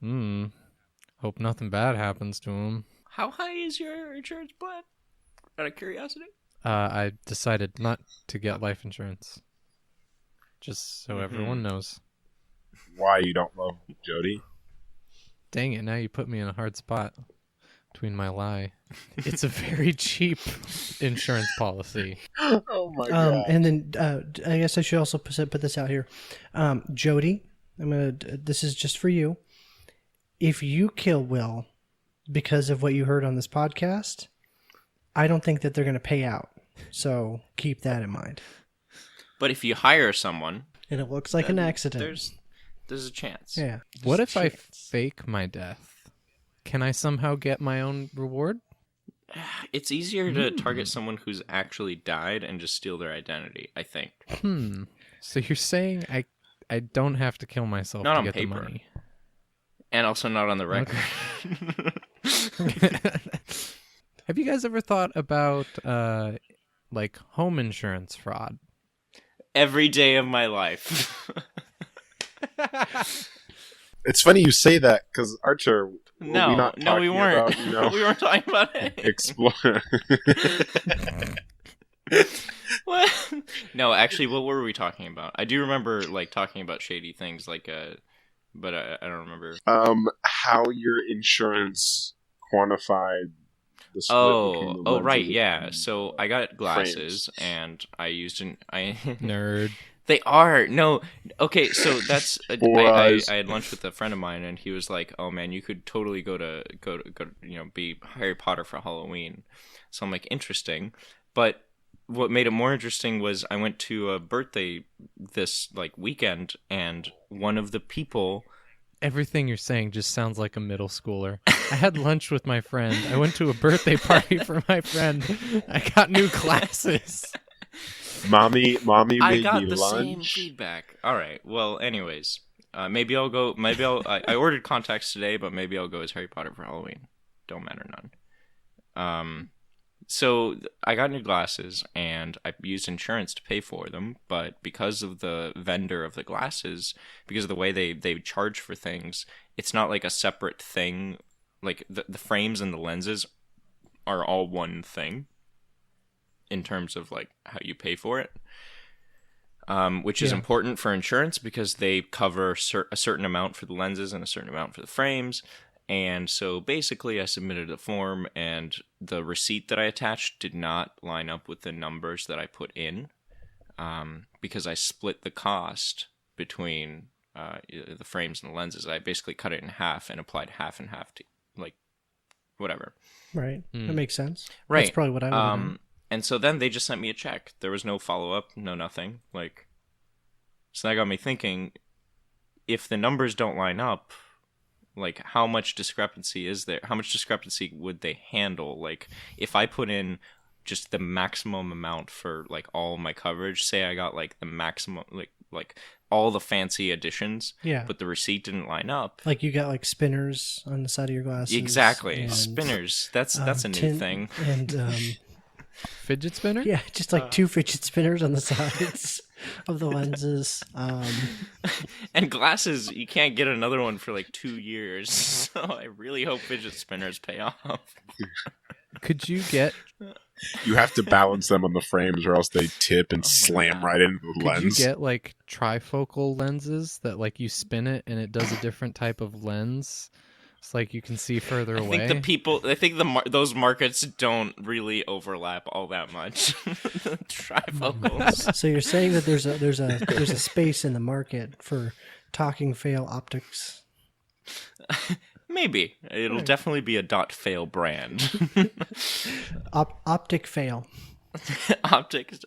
Speaker 1: Hope nothing bad happens to him.
Speaker 4: how high is your insurance plan? Out of curiosity.
Speaker 1: I decided not to get life insurance. Just so everyone knows.
Speaker 2: Why you don't love Jody?
Speaker 1: Dang it, now you put me in a hard spot between my lie. It's a very cheap insurance policy.
Speaker 2: Oh my god!
Speaker 3: And then I guess I should also put this out here. Jody, this is just for you. If you kill Will because of what you heard on this podcast, I don't think that they're going to pay out. So keep that in mind.
Speaker 4: But if you hire someone,
Speaker 3: And it looks like an
Speaker 4: then
Speaker 3: accident.
Speaker 4: there's a chance.
Speaker 3: Yeah.
Speaker 1: What if I
Speaker 3: Chance.
Speaker 1: fake my death? Can I somehow get my own reward?
Speaker 4: It's easier to target someone who's actually died and just steal their identity, I think.
Speaker 1: So you're saying I don't have to kill myself
Speaker 4: Not
Speaker 1: to
Speaker 4: on
Speaker 1: get
Speaker 4: paper.
Speaker 1: the money?
Speaker 4: And also not on the record.
Speaker 1: Have you guys ever thought about like home insurance fraud?
Speaker 4: Every day of my life.
Speaker 2: It's funny you say that because Archer. were we not
Speaker 4: No, we
Speaker 2: talking
Speaker 4: weren't.
Speaker 2: About, you know,
Speaker 4: We weren't talking about it.
Speaker 2: explore.
Speaker 4: What? No, actually, what were we talking about? I do remember like talking about shady things, like but I don't remember.
Speaker 2: How your insurance quantified the split between the
Speaker 4: Right,
Speaker 2: lenses
Speaker 4: yeah.
Speaker 2: and
Speaker 4: So I got glasses, and I used
Speaker 1: Nerd.
Speaker 4: They are no. Okay, so that's
Speaker 2: Four eyes.
Speaker 4: I had lunch with a friend of mine, and he was like, "Oh man, you could totally go to be Harry Potter for Halloween." So I'm like, interesting, but what made it more interesting was I went to a birthday this like weekend, and one of the people.
Speaker 1: Everything you're saying just sounds like a middle schooler. I had lunch with my friend. I went to a birthday party for my friend. I got new glasses.
Speaker 2: Mommy
Speaker 4: I
Speaker 2: made
Speaker 4: got
Speaker 2: me
Speaker 4: the same
Speaker 2: lunch.
Speaker 4: feedback. All right. Well, anyways, maybe I'll go. Maybe I ordered contacts today, but maybe I'll go as Harry Potter for Halloween. Don't matter none. So I got new glasses, and I used insurance to pay for them. But because of the vendor of the glasses, because of the way they charge for things, it's not like a separate thing. Like the frames and the lenses are all one thing in terms of like how you pay for it, which is
Speaker 3: Yeah.
Speaker 4: important for insurance because they cover a certain amount for the lenses and a certain amount for the frames. And so basically I submitted a form, and the receipt that I attached did not line up with the numbers that I put in, because I split the cost between the frames and the lenses. I basically cut it in half and applied half and half to like whatever.
Speaker 3: Right. That makes sense.
Speaker 4: Right.
Speaker 3: That's probably what I would have done.
Speaker 4: And so then they just sent me a check. There was no follow-up, no nothing. Like, so that got me thinking, if the numbers don't line up, like how much discrepancy is there? How much discrepancy would they handle? Like if I put in just the maximum amount for like all my coverage, say I got like the maximum, like all the fancy additions,
Speaker 3: Yeah.
Speaker 4: but the receipt didn't line up.
Speaker 3: Like you got like spinners on the side of your glasses.
Speaker 4: Exactly,
Speaker 3: and,
Speaker 4: spinners. That's a new
Speaker 3: tin-
Speaker 4: thing.
Speaker 3: And
Speaker 1: Fidget spinner?
Speaker 3: yeah, just like 2 fidget spinners on the sides of the lenses.
Speaker 4: And glasses, you can't get another one for like 2 years. So I really hope fidget spinners pay off.
Speaker 1: Could you get
Speaker 2: You have to balance them on the frames, or else they tip and slam
Speaker 4: God.
Speaker 2: right into the
Speaker 1: Could you
Speaker 2: lens.
Speaker 1: get like trifocal lenses that like you spin it and it does a different type of lens? It's like you can see further
Speaker 4: I
Speaker 1: away.
Speaker 4: think those markets don't really overlap all that much. Trifocals.
Speaker 3: So you're saying that there's a space in the market for talking fail optics.
Speaker 4: Maybe it'll definitely be a dot fail brand.
Speaker 3: Optic fail.
Speaker 4: Optics.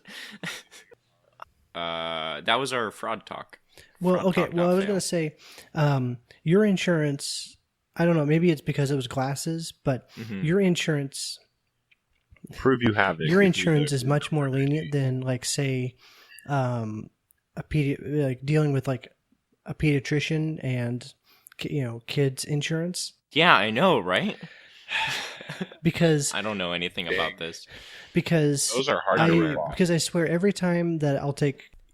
Speaker 4: That was our fraud talk.
Speaker 3: Well,
Speaker 4: Fraud
Speaker 3: okay.
Speaker 4: talk,
Speaker 3: Well,
Speaker 4: not
Speaker 3: I was
Speaker 4: fail.
Speaker 3: going to say, your insurance. I don't know. Maybe it's because it was glasses, but your insurance,
Speaker 2: Prove you have it.
Speaker 3: your insurance is much more lenient than, like, say, like dealing with like a pediatrician and kids insurance,
Speaker 4: Yeah, I know, right?
Speaker 3: because
Speaker 4: I don't know anything about this.
Speaker 2: Those are hard to rip off.
Speaker 3: because I swear every time that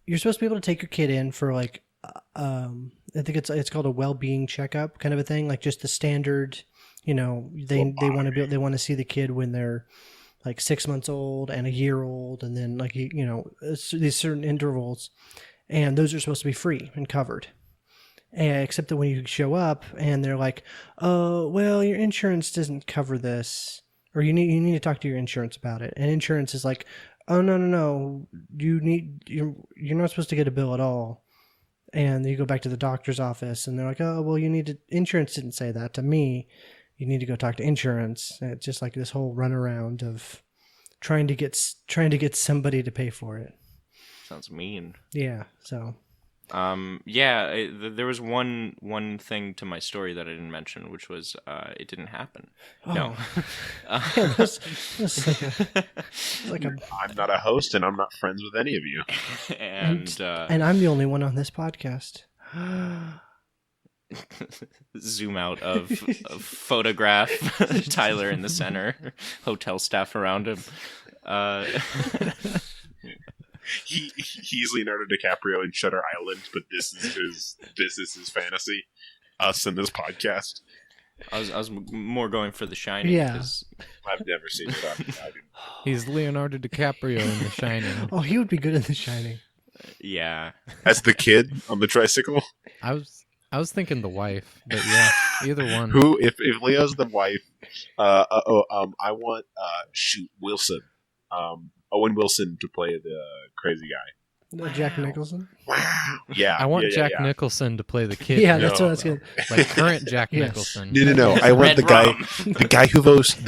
Speaker 3: you're supposed to be able to take your kid in for like I think it's called a well-being checkup kind of a thing, like just the standard, they want to see the kid when they're like 6 months old and a year old, and then like these certain intervals, and those are supposed to be free and covered. Except that when you show up and they're like, "Oh, well, your insurance doesn't cover this," or you need to talk to your insurance about it, and insurance is like, "Oh, no, you're not supposed to get a bill at all." And you go back to the doctor's office and they're like, "Oh, well, insurance didn't say that to me. You need to go talk to insurance." And it's just like this whole runaround of trying to get somebody to pay for it.
Speaker 4: Sounds mean.
Speaker 3: Yeah. So
Speaker 4: There was one thing to my story that I didn't mention, which was it didn't happen. No.
Speaker 3: yeah, that's like a
Speaker 2: I'm not a host, and I'm not friends with any of you.
Speaker 3: and I'm the only one on this podcast.
Speaker 4: Zoom out of photograph Tyler in the center, hotel staff around him.
Speaker 2: He's Leonardo DiCaprio in Shutter Island, but this is his fantasy. Us in this podcast.
Speaker 4: I was more going for The Shining.
Speaker 3: Yeah.
Speaker 4: 'cause-
Speaker 2: I've never seen it.
Speaker 1: He's Leonardo DiCaprio in The Shining.
Speaker 3: Oh, he would be good in The Shining.
Speaker 4: yeah.
Speaker 2: As the kid on the tricycle.
Speaker 1: I was thinking the wife, but yeah, either one.
Speaker 2: Who, if Leo's the wife, I want Wilson, Owen Wilson to play the crazy guy.
Speaker 3: Jack Nicholson.
Speaker 2: Wow. Yeah.
Speaker 1: I want
Speaker 2: yeah,
Speaker 1: Jack
Speaker 2: yeah.
Speaker 1: Nicholson to play the kid.
Speaker 3: Yeah, that's
Speaker 2: No,
Speaker 3: what I was going.
Speaker 1: Like current Jack
Speaker 3: Yes.
Speaker 1: Nicholson.
Speaker 2: No. I want
Speaker 4: Red rum.
Speaker 2: the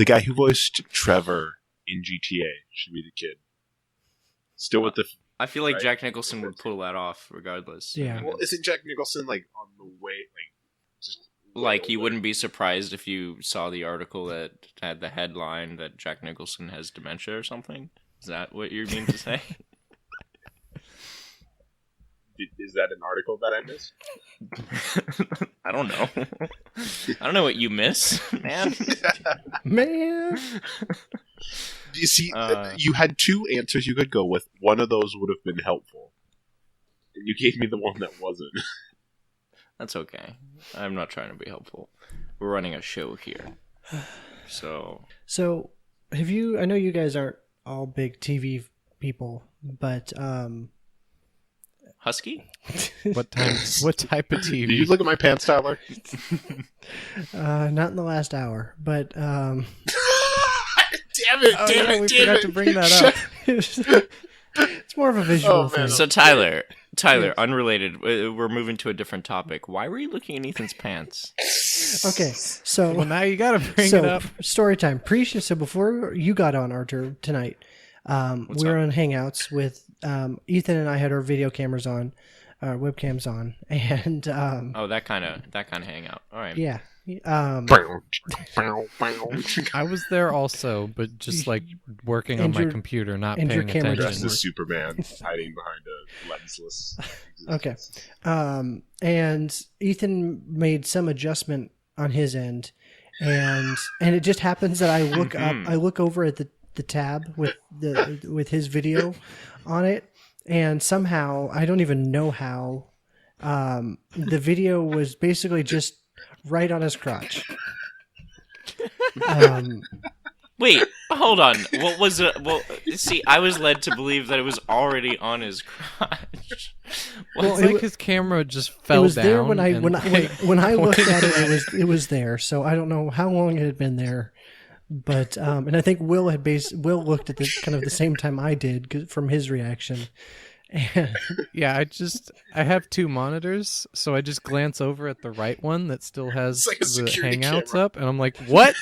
Speaker 2: guy who voiced Trevor in GTA should be the kid. Still with the.
Speaker 4: I feel like
Speaker 2: Right.
Speaker 4: Jack Nicholson would pull that off regardless.
Speaker 3: Yeah.
Speaker 2: Well, isn't Jack Nicholson like on the way? Just
Speaker 4: Like, you wouldn't be surprised if you saw the article that had the headline that Jack Nicholson has dementia or something. Is that what you mean to say?
Speaker 2: Is that an article that I missed?
Speaker 4: I don't know. I don't know what you miss, man.
Speaker 3: Man.
Speaker 2: You see,
Speaker 4: Uh,
Speaker 2: you had two answers you could go with. One of those would have been helpful, and you gave me the one that wasn't.
Speaker 4: That's okay. I'm not trying to be helpful. We're running a show here. So,
Speaker 3: So, have you? I know you guys aren't all big TV people, but
Speaker 4: Husky?
Speaker 1: What type of TV?
Speaker 2: Did you look at my pants, Tyler?
Speaker 3: not in the last hour. But
Speaker 2: Damn
Speaker 1: Oh, yeah, we forgot to bring that up.
Speaker 3: it's more of a visual
Speaker 2: Oh,
Speaker 3: thing.
Speaker 2: man.
Speaker 4: So Tyler, unrelated. We're moving to a different topic. Why were you looking at Ethan's pants?
Speaker 3: Okay, so
Speaker 1: Well, now you gotta bring it up.
Speaker 3: story time. So before you got on Arthur tonight, we were on Hangouts with Ethan and I had our video cameras on, webcams on, and
Speaker 4: Oh, that kind of hangout. All right.
Speaker 3: yeah,
Speaker 1: I was there also, but just like working on
Speaker 3: And
Speaker 1: my
Speaker 3: your-
Speaker 1: computer, not
Speaker 3: and your
Speaker 1: paying
Speaker 3: camera
Speaker 2: Dressed
Speaker 1: attention.
Speaker 2: as Superman, hiding behind a lensless.
Speaker 3: Okay. And Ethan made some adjustment on his end, and it just happens that I look over at the tab with his video on it, and somehow I don't even know how the video was basically just right on his crotch.
Speaker 4: Wait, hold on. What was it? Well, see, I was led to believe that it was already on his crotch.
Speaker 1: It's
Speaker 3: it
Speaker 1: like
Speaker 3: wa-
Speaker 1: his camera just
Speaker 3: It
Speaker 1: fell
Speaker 3: was
Speaker 1: down.
Speaker 3: there when I
Speaker 1: and,
Speaker 3: when I looked
Speaker 1: pointed
Speaker 3: at it. It was there. So I don't know how long it had been there, but and I think Will looked at this kind of the same time I did 'cause- from his reaction. And
Speaker 1: Yeah, I have two monitors, so I just glance over at the right one that still has
Speaker 2: It's like a
Speaker 1: the
Speaker 2: security
Speaker 1: Hangouts
Speaker 2: camera.
Speaker 1: up, and I'm like, what?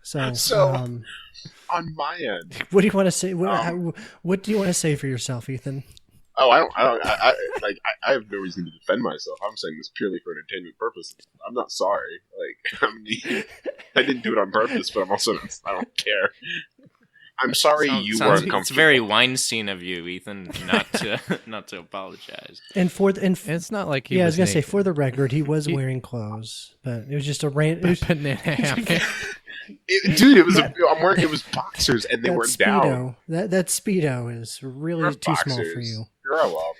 Speaker 3: so,
Speaker 2: On my end,
Speaker 3: what do you want to say? What do you want to say for yourself, Ethan?
Speaker 2: oh, I have no reason to defend myself. I'm saying this purely for entertainment purposes. I'm not sorry. I didn't do it on purpose, but I don't care. I'm sorry you
Speaker 4: Sounds-
Speaker 2: weren't
Speaker 4: It's
Speaker 2: comfortable.
Speaker 4: very Weinstein of you, Ethan, not to apologize.
Speaker 3: And
Speaker 1: And it's not like he
Speaker 3: I
Speaker 1: was
Speaker 3: was gonna say
Speaker 1: naked.
Speaker 3: for the record, he was
Speaker 1: He-
Speaker 3: wearing clothes, but it was just a random.
Speaker 1: banana hammock.
Speaker 2: Dude, it was it was boxers and they
Speaker 3: That
Speaker 2: weren't down.
Speaker 3: speedo, that speedo is really
Speaker 2: They're
Speaker 3: too small for
Speaker 2: boxers.
Speaker 3: you.
Speaker 2: Grow up.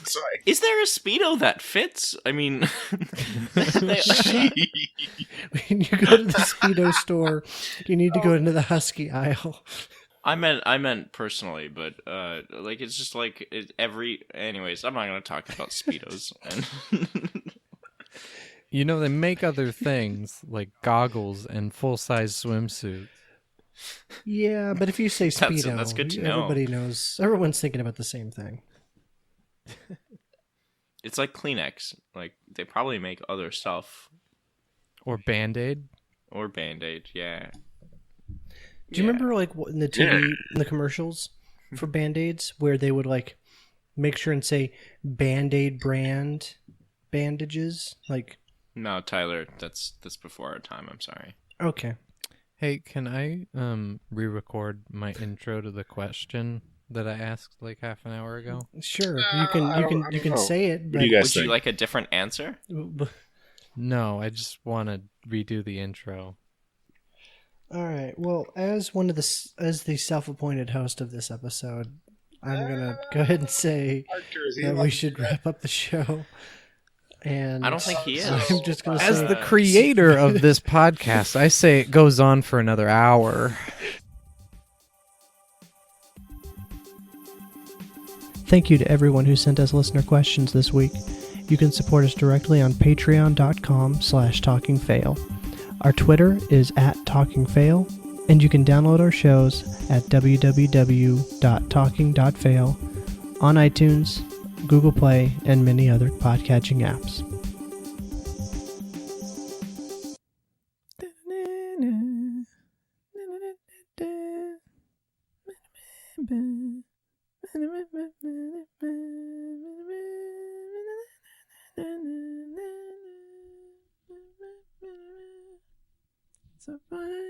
Speaker 2: So
Speaker 4: Is there a Speedo that fits? I mean, they-
Speaker 3: When you go to the speedo store, you need to go into the husky aisle.
Speaker 4: I meant personally, but it's just like Anyways, I'm not gonna talk about Speedos. And
Speaker 1: You know, they make other things like goggles and full-size swimsuits.
Speaker 3: Yeah, but if you say speedo,
Speaker 4: that's good to know.
Speaker 3: everybody knows. Everyone's thinking about the same thing.
Speaker 4: it's like Kleenex. Like they probably make other stuff
Speaker 1: Or Band-Aid.
Speaker 4: or Band-Aid. Yeah.
Speaker 3: Do you remember like in the TV in the commercials for Band-Aids where they would like make sure and say Band-Aid brand bandages? Like,
Speaker 4: No, Tyler, that's before our time. I'm sorry.
Speaker 3: okay.
Speaker 1: Hey, can I re-record my intro to the question that I asked like half an hour ago?
Speaker 3: Sure,
Speaker 2: I
Speaker 3: you
Speaker 2: don't
Speaker 3: can
Speaker 2: know.
Speaker 3: say it,
Speaker 2: What
Speaker 3: but
Speaker 2: do you guys
Speaker 4: Would
Speaker 2: think?
Speaker 4: you like a different answer?
Speaker 1: No, I just want to redo the intro.
Speaker 3: all right. Well, as the self-appointed host of this episode, I'm gonna go ahead and say that we should wrap up the show. And
Speaker 4: I don't think he is.
Speaker 3: I'm just gonna
Speaker 1: As
Speaker 3: say
Speaker 1: the creator of this podcast, I say it goes on for another hour.
Speaker 3: thank you to everyone who sent us listener questions this week. You can support us directly on patreon.com/talkingfail. Our Twitter is @talkingfail, and you can download our shows at www.talking.fail on iTunes, Google Play, and many other podcatching apps.
Speaker 1: So fun.